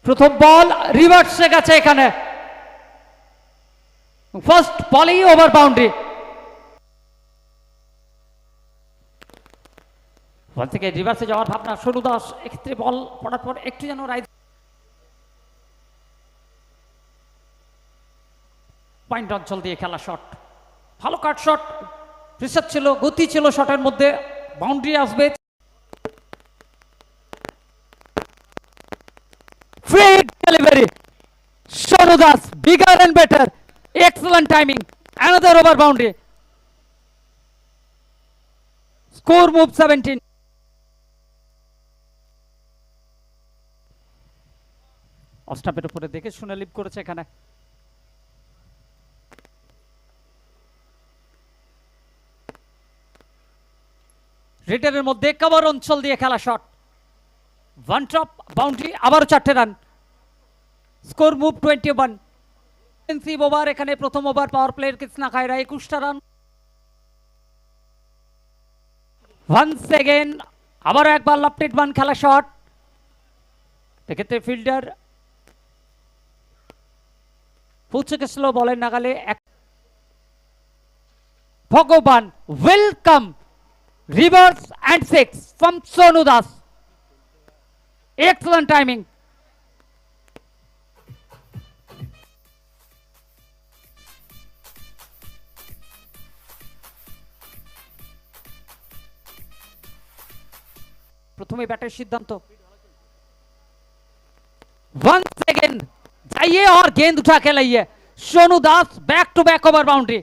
প্রথম বল রিভার্সে গেছে এখানে, ফার্স্ট বলেই ওভার বাউন্ডারি। বল থেকে রিভার্সে যাওয়ার ভাবনা সনু দাস, এক্ষেত্রে বল পড়ার পর একটু যেন রাইট পয়েন্ট অঞ্চল দিয়ে খেলা শট, ভালো কাট শট, প্রেসার ছিল, গতি ছিল শটের মধ্যে, বাউন্ডারি আসবে। Free delivery, Sonu Das, bigger and better, excellent timing, another over boundary. Score move 17। অস্টাপের উপরে দেখে শুনে লিপ করেছে এখানে। রিটার্নের মধ্যে কভার অঞ্চল দিয়ে খেলা শট, ওয়ান টপ বাউন্ডারি, আবারও 4টে run. Score move 21। Defensive over এখানে, প্রথম over power player Krishna Khaira 21টা রান। ওয়ান্স এগেন আবারও একবার লাফটেড ওয়ান খেলা শট, এক্ষেত্রে ফিল্ডার পৌঁছে স্লো বলের নাগালে। ভগবান, welcome reverse and 6 from Sonu Das, excellent timing. প্রথমে ব্যাটের সিদ্ধান্ত, वंस अगेन जाइए और गेंद उठा के लाइए। Sonu Das back to back over boundary.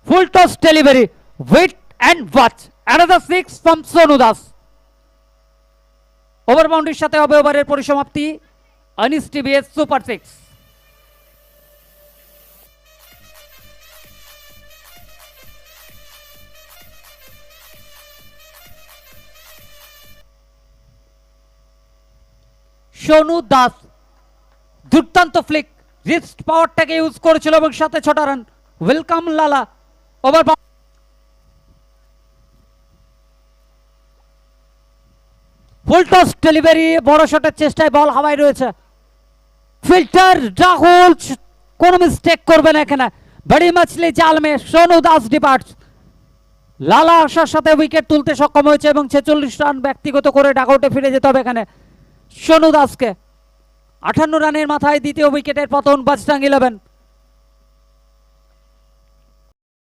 Full toss delivery, wait and watch, another 6 from Sonu Das. Over boundary साथे होबे ओभारेर परिसमाप्ति, अनिस टीवीएस सुपर 6। সোনু দাস দুর্দান্ত ফ্লিক, রিস্ট পাওয়ারটাকে ইউজ করেছিল এবং সাথে 6টা রান। Welcome Lala, over full toss delivery, বড় শটের চেষ্টায় বল হাওয়ায় রয়েছে। ফিল্টার রাহুল কোন মিস্টেক করবে না এখানে, বড়ি মাছলি জাল মে সোনু দাস ডিপার্টস। লালা আসার সাথে উইকেট তুলতে সক্ষম হয়েছে এবং 46 রান ব্যক্তিগত করে ডাকআউটে ফিরে যেতে হবে এখানে সোনু দাসকে। 58 রানের মাথায় দ্বিতীয় উইকেটের পতন বাজরাং 11।